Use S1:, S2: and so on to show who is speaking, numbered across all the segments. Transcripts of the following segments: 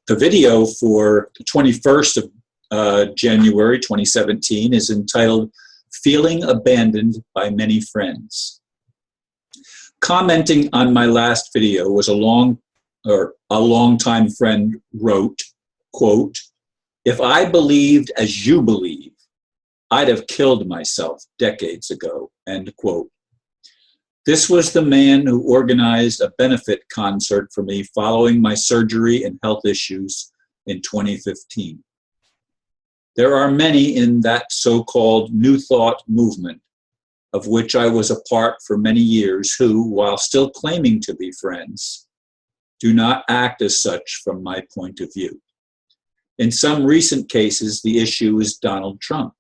S1: The video for the 21st of January 2017 is entitled Feeling Abandoned by Many Friends. Commenting on my last video was a longtime friend wrote, quote, "If I believed as you believe, I'd have killed myself decades ago," end quote. This was the man who organized a benefit concert for me following my surgery and health issues in 2015. There are many in that so-called New Thought movement, of which I was a part for many years, who, while still claiming to be friends, do not act as such from my point of view. In some recent cases, the issue is Donald Trump.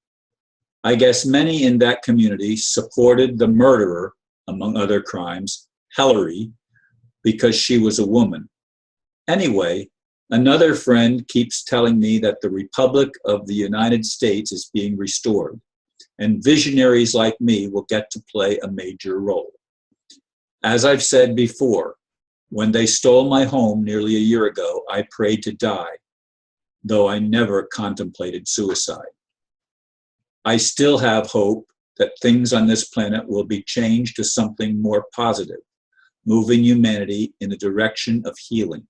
S1: I guess many in that community supported the murderer, among other crimes, Hellary, because she was a woman. Anyway, another friend keeps telling me that the Republic of the United States is being restored, and visionaries like me will get to play a major role. As I've said before, when they stole my home nearly a year ago, I prayed to die, though I never contemplated suicide. I still have hope that things on this planet will be changed to something more positive, moving humanity in the direction of healing.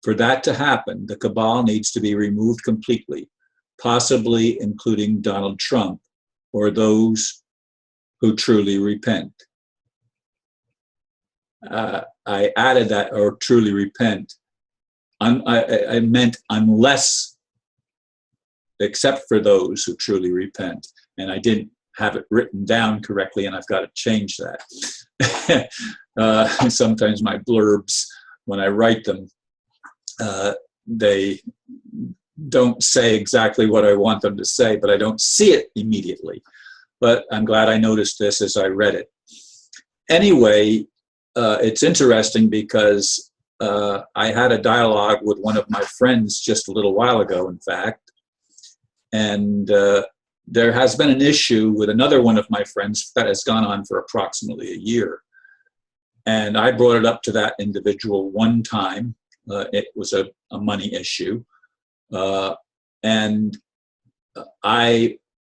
S1: For that to happen, the cabal needs to be removed completely, possibly including Donald Trump or those who truly repent. I added that, or truly repent. I meant unless, except for those who truly repent. And I didn't have it written down correctly, and I've got to change that. Sometimes my blurbs, when I write them, they don't say exactly what I want them to say, but I don't see it immediately. But I'm glad I noticed this as I read it. Anyway, it's interesting because I had a dialogue with one of my friends just a little while ago, in fact, and there has been an issue with another one of my friends that has gone on for approximately a year. And I brought it up to that individual one time. It was a money issue. And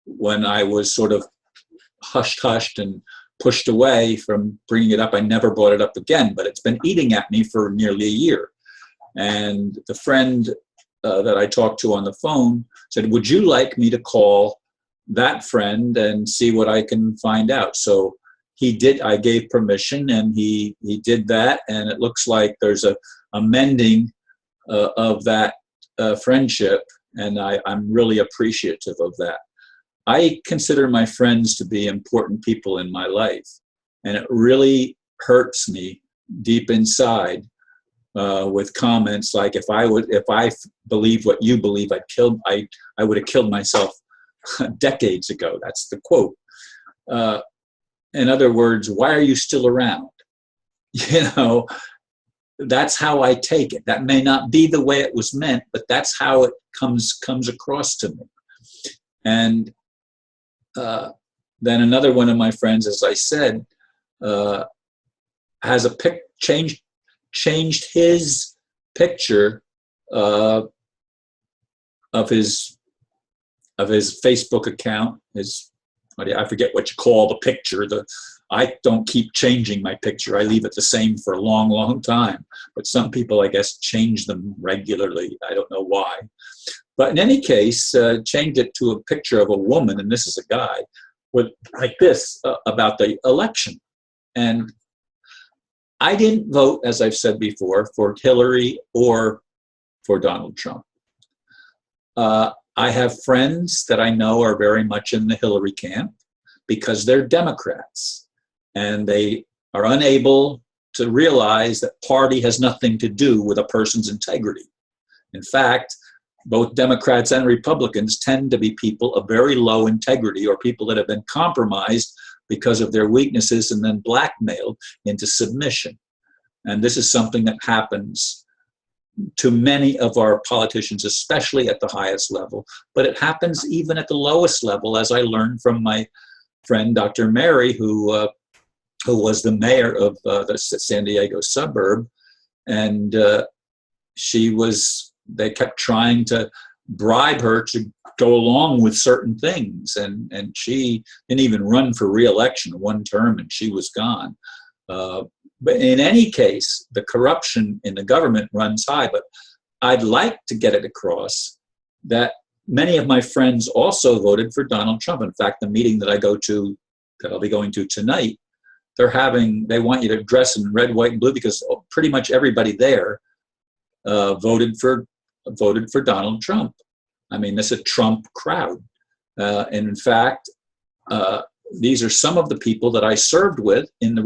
S1: when I was sort of hushed and pushed away from bringing it up, I never brought it up again, but it's been eating at me for nearly a year. And the friend that I talked to on the phone said, "Would you like me to call that friend and see what I can find out?" So he did. I gave permission, and he did that, and it looks like there's a mending of that friendship, and I'm really appreciative of that. I consider my friends to be important people in my life, and it really hurts me deep inside with comments like, if I believe what you believe, I would have killed myself decades ago. That's the quote. In other words, why are you still around? You know, that's how I take it. That may not be the way it was meant, but that's how it comes across to me. And then another one of my friends, as I said, has changed his picture of his Facebook account. I forget what you call the picture. I don't keep changing my picture. I leave it the same for a long, long time. But some people, I guess, change them regularly. I don't know why. But in any case, changed it to a picture of a woman, and this is a guy, with like this about the election. And I didn't vote, as I've said before, for Hillary or for Donald Trump. I have friends that I know are very much in the Hillary camp because they're Democrats, and they are unable to realize that party has nothing to do with a person's integrity. In fact, both Democrats and Republicans tend to be people of very low integrity, or people that have been compromised because of their weaknesses and then blackmailed into submission. And this is something that happens to many of our politicians, especially at the highest level, but it happens even at the lowest level, as I learned from my friend, Dr. Mary, who was the mayor of the San Diego suburb. And she was they kept trying to bribe her to go along with certain things, and she didn't even run for re-election one term, and she was gone. But in any case, the corruption in the government runs high. But I'd like to get it across that many of my friends also voted for Donald Trump. In fact, the meeting that I'll be going to tonight, they want you to dress in red, white, and blue, because pretty much everybody there voted for Donald Trump. I mean, it's a Trump crowd. And in fact, these are some of the people that I served with in the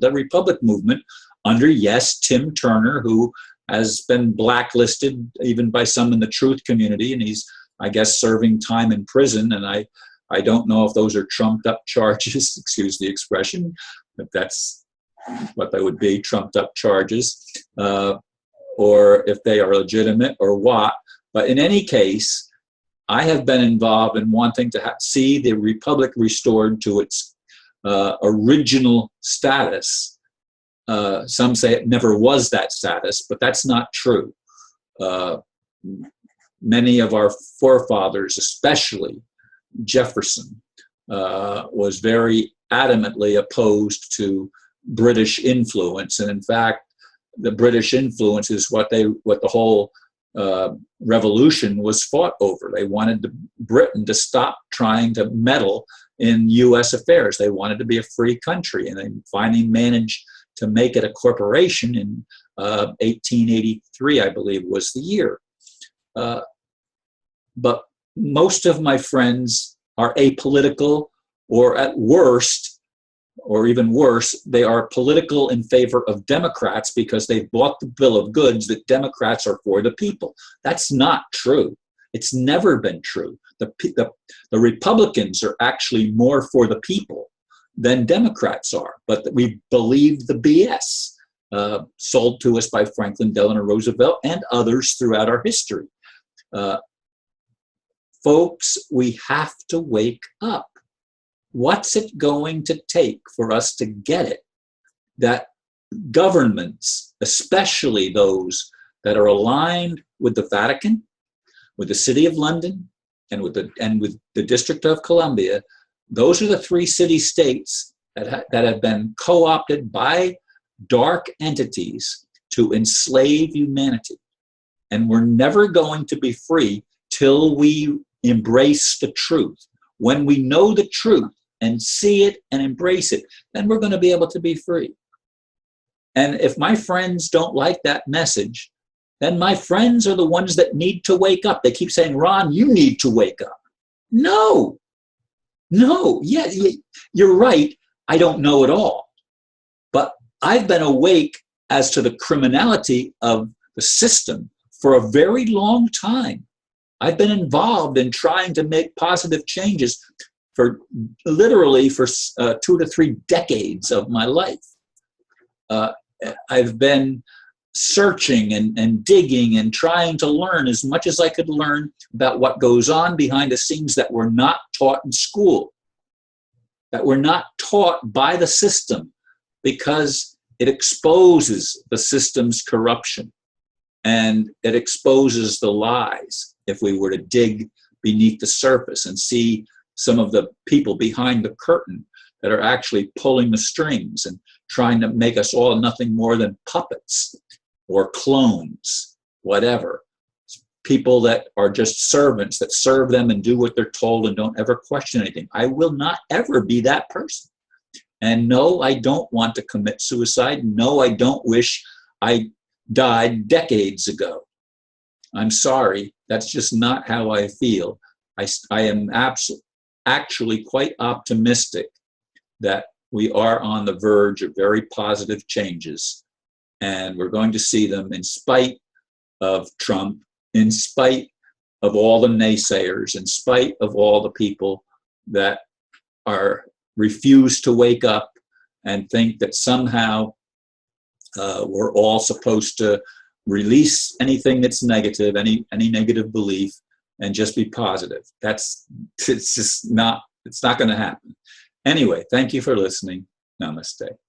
S1: the Republic movement under, yes, Tim Turner, who has been blacklisted even by some in the truth community, and he's, I guess, serving time in prison. And I don't know if those are trumped up charges, excuse the expression, but that's what they would be, trumped up charges, or if they are legitimate or what. But in any case, I have been involved in wanting to see the Republic restored to its original status. Some say it never was that status, but that's not true. Many of our forefathers, especially Jefferson, was very adamantly opposed to British influence. And in fact, the British influence is what the whole revolution was fought over. They wanted Britain to stop trying to meddle in U.S. affairs. They wanted to be a free country, and they finally managed to make it a corporation in 1883, I believe was the year. But most of my friends are apolitical, or at worst, or even worse, they are political in favor of Democrats because they've bought the bill of goods that Democrats are for the people. That's not true. It's never been true. The Republicans are actually more for the people than Democrats are, but we believe the BS sold to us by Franklin Delano Roosevelt and others throughout our history. Folks, we have to wake up. What's it going to take for us to get it that governments, especially those that are aligned with the Vatican, with the City of London, and with the District of Columbia, those are the three city-states that have been co-opted by dark entities to enslave humanity. And we're never going to be free till we embrace the truth. When we know the truth and see it and embrace it, then we're going to be able to be free. And if my friends don't like that message, then my friends are the ones that need to wake up. They keep saying, Ron, you need to wake up. No, yeah, you're right. I don't know it all. But I've been awake as to the criminality of the system for a very long time. I've been involved in trying to make positive changes for 2 to 3 decades of my life. I've been searching and digging and trying to learn as much as I could learn about what goes on behind the scenes that we're not taught in school, that we're not taught by the system, because it exposes the system's corruption and it exposes the lies. If we were to dig beneath the surface and see some of the people behind the curtain that are actually pulling the strings and trying to make us all nothing more than puppets or clones, whatever. People that are just servants that serve them and do what they're told and don't ever question anything. I will not ever be that person. And no, I don't want to commit suicide. No, I don't wish I died decades ago. I'm sorry. That's just not how I feel. I am actually quite optimistic that we are on the verge of very positive changes, and we're going to see them in spite of Trump, in spite of all the naysayers, in spite of all the people that refuse to wake up and think that somehow we're all supposed to release anything that's negative, any negative belief, and just be positive. It's not going to happen. Anyway, thank you for listening. Namaste.